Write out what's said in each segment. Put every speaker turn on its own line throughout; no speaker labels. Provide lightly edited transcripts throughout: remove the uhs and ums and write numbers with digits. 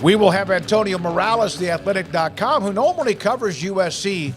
We will have Antonio Morales, theathletic.com, who normally covers USC.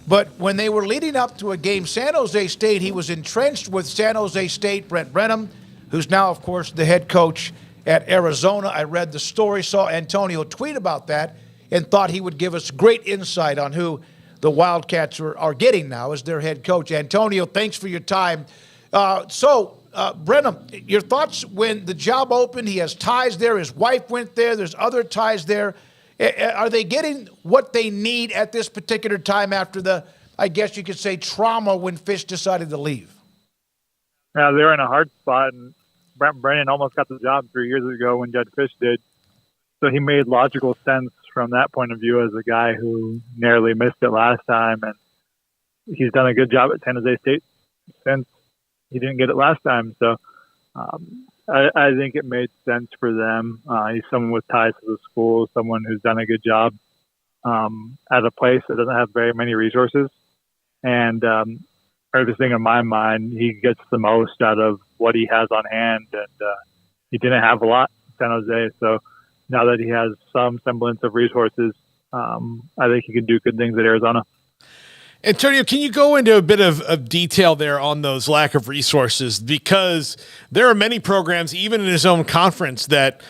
But when they were leading up to a game, San Jose State, he was entrenched with San Jose State, Brent Brennan, who's now, of course, the head coach at Arizona. I read the story, saw Antonio tweet about that, and thought he would give us great insight on who the Wildcats are getting now as their head coach. Antonio, thanks for your time. Brennan, your thoughts when the job opened? He has ties there. His wife went there. There's other ties there. Are they getting what they need at this particular time after the, I guess you could say, trauma when Fish decided to leave?
Yeah, they're in a hard spot, and Brent Brennan almost got the job 3 years ago when Judge Fish did. So he made logical sense from that point of view as a guy who narrowly missed it last time, and he's done a good job at San Jose State since he didn't get it last time. So I think it made sense for them. He's someone with ties to the school, someone who's done a good job at a place that doesn't have very many resources. And everything in my mind, he gets the most out of what he has on hand. And he didn't have a lot in San Jose. So now that he has some semblance of resources, I think he can do good things at Arizona.
Antonio, can you go into a bit of detail there on those lack of resources? Because there are many programs, even in his own conference, that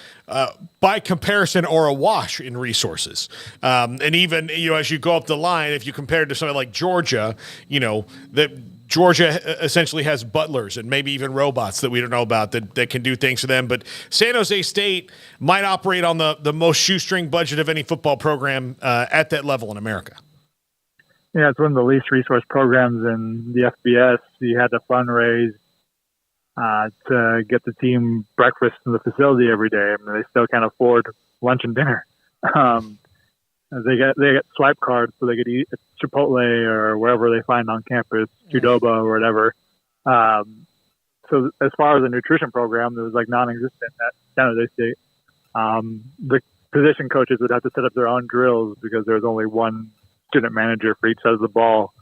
by comparison are awash in resources. And even, as you go up the line, if you compare it to something like Georgia, that Georgia essentially has butlers and maybe even robots that we don't know about that can do things for them. But San Jose State might operate on the most shoestring budget of any football program at that level in America.
Yeah, it's one of the least resource programs in the FBS. You had to fundraise to get the team breakfast in the facility every day. I mean, they still can't afford lunch and dinner. They get swipe cards so they could eat at Chipotle or wherever they find on campus, Qdoba or whatever. So as far as the nutrition program, it was like non-existent at San Jose State. The position coaches would have to set up their own drills because there was only one student manager for each side of the ball.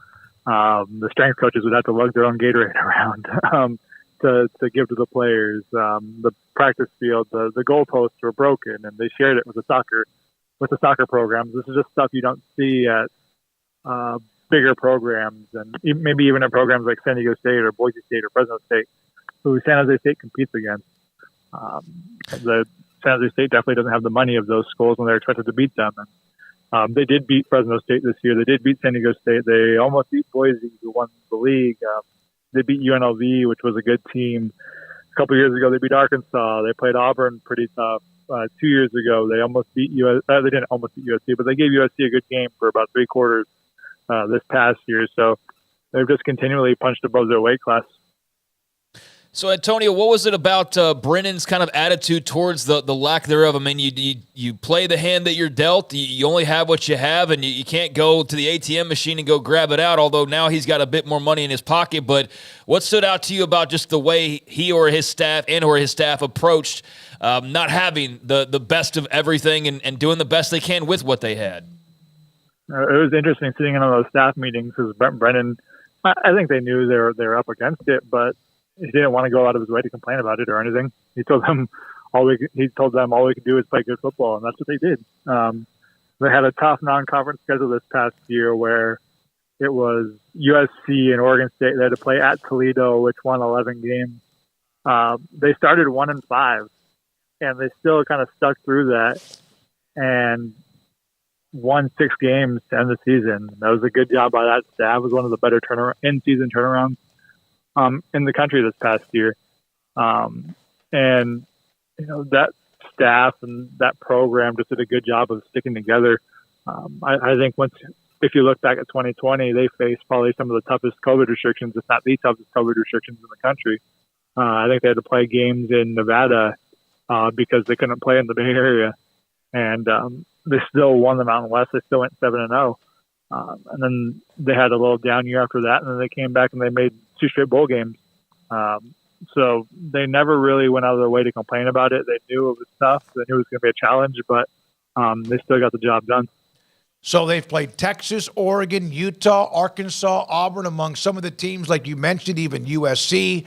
The strength coaches would have to lug their own Gatorade around to give to the players. The practice field, the goalposts were broken, and they shared it with the soccer programs. This is just stuff you don't see at bigger programs, and maybe even at programs like San Diego State or Boise State or Fresno State, who San Jose State competes against. The San Jose State definitely doesn't have the money of those schools when they're expected to beat them. And, they did beat Fresno State this year. They did beat San Diego State. They almost beat Boise, who won the league. They beat UNLV, which was a good team. A couple years ago, they beat Arkansas. They played Auburn pretty tough. 2 years ago, they almost beat they didn't almost beat USC, but they gave USC a good game for about 3 quarters this past year. So they've just continually punched above their weight class.
So, Antonio, what was it about Brennan's kind of attitude towards the lack thereof? I mean, you play the hand that you're dealt. You only have what you have, and you can't go to the ATM machine and go grab it out, although now he's got a bit more money in his pocket. But what stood out to you about just the way he or his staff approached not having the best of everything and doing the best they can with what they had?
It was interesting sitting in on those staff meetings because Brent Brennan, I think they knew they were up against it, but he didn't want to go out of his way to complain about it or anything. He told them all we could do is play good football, and that's what they did. They had a tough non-conference schedule this past year where it was USC and Oregon State. They had to play at Toledo, which won 11 games. They started 1-5, and they still kind of stuck through that and won 6 games to end the season. That was a good job by that staff. It was one of the better in-season turnarounds in the country this past year. And, that staff and that program just did a good job of sticking together. I think if you look back at 2020, they faced probably some of the toughest COVID restrictions, if not the toughest COVID restrictions in the country. I think they had to play games in Nevada because they couldn't play in the Bay Area. And they still won the Mountain West. They still went 7-0. And then they had a little down year after that, and then they came back and they made 2 straight bowl games. So they never really went out of their way to complain about it. They knew it was tough. They knew it was going to be a challenge, but they still got the job done.
So they've played Texas, Oregon, Utah, Arkansas, Auburn, among some of the teams, like you mentioned, even USC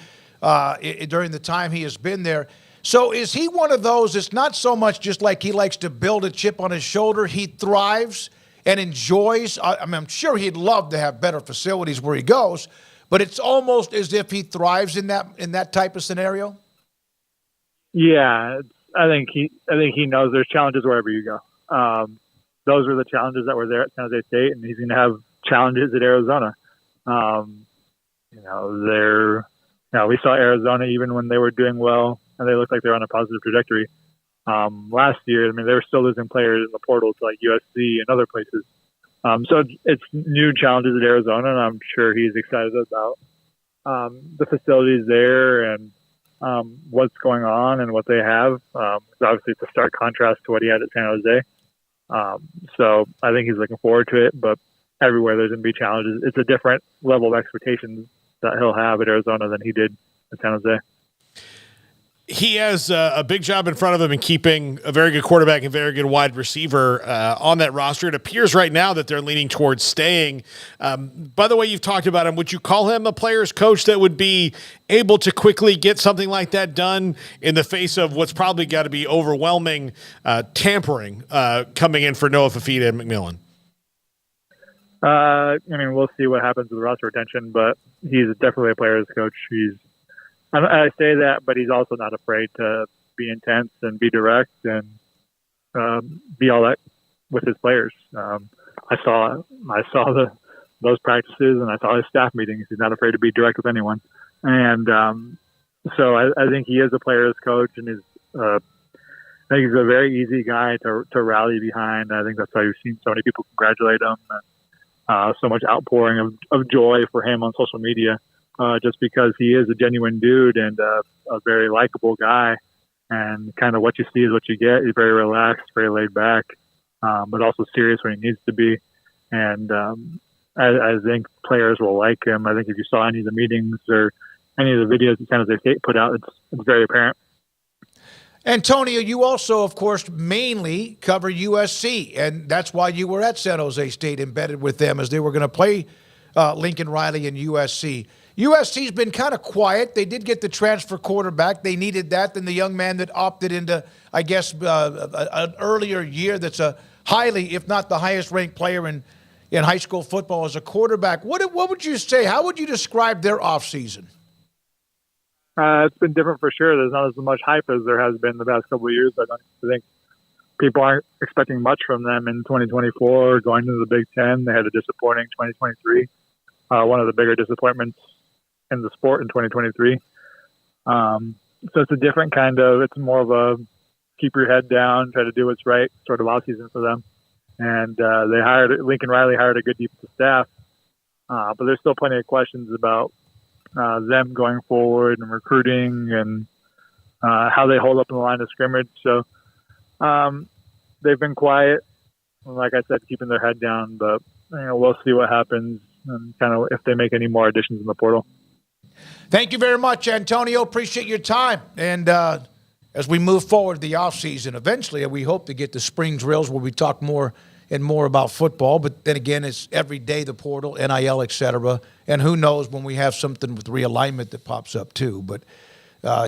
during the time he has been there. So is he one of those? It's not so much just like he likes to build a chip on his shoulder. He thrives and enjoys. I mean, I'm sure he'd love to have better facilities where he goes, but it's almost as if he thrives in that type of scenario.
Yeah, I think he knows there's challenges wherever you go. Those were the challenges that were there at San Jose State, and he's going to have challenges at Arizona. We saw Arizona even when they were doing well, and they looked like they were on a positive trajectory. Last year, I mean, they were still losing players in the portal to like USC and other places. So it's new challenges at Arizona, and I'm sure he's excited about the facilities there and what's going on and what they have. Obviously, it's a stark contrast to what he had at San Jose. So I think he's looking forward to it, but everywhere there's going to be challenges. It's a different level of expectations that he'll have at Arizona than he did at San Jose.
He has a big job in front of him in keeping a very good quarterback and very good wide receiver on that roster. It appears right now that they're leaning towards staying. By the way, you've talked about him. Would you call him a player's coach that would be able to quickly get something like that done in the face of what's probably got to be overwhelming tampering coming in for Noah Fifita and McMillan?
I mean, we'll see what happens with roster retention, but he's definitely a player's coach. I say that, but he's also not afraid to be intense and be direct and be all that with his players. I saw those practices and I saw his staff meetings. He's not afraid to be direct with anyone, and so I think he is a player's coach, and I think he's a very easy guy to rally behind. I think that's why you've seen so many people congratulate him and so much outpouring of joy for him on social media. Just because he is a genuine dude and a very likable guy, and kind of what you see is what you get. He's very relaxed, very laid back, but also serious when he needs to be. And I think players will like him. I think if you saw any of the meetings or any of the videos that San Jose State put out, it's very apparent.
Antonio, you also, of course, mainly cover USC, and that's why you were at San Jose State embedded with them as they were going to play Lincoln Riley and USC. USC's been kind of quiet. They did get the transfer quarterback. They needed that. Then the young man that opted into, I guess, an earlier year that's a highly, if not the highest-ranked player in high school football as a quarterback. What would you say? How would you describe their offseason?
It's been different for sure. There's not as much hype as there has been the past couple of years. I think people aren't expecting much from them in 2024. Going into the Big Ten, they had a disappointing 2023. One of the bigger disappointments in the sport in 2023. So it's a different it's more of a keep your head down, try to do what's right sort of offseason for them. And Lincoln Riley hired a good defensive staff, but there's still plenty of questions about them going forward and recruiting and how they hold up in the line of scrimmage. So they've been quiet, like I said, keeping their head down, but we'll see what happens and kind of if they make any more additions in the portal.
Thank you very much, Antonio. Appreciate your time. And as we move forward the offseason, eventually we hope to get to spring drills where we talk more and more about football. But then again, it's every day the portal, NIL, et cetera. And who knows when we have something with realignment that pops up too. But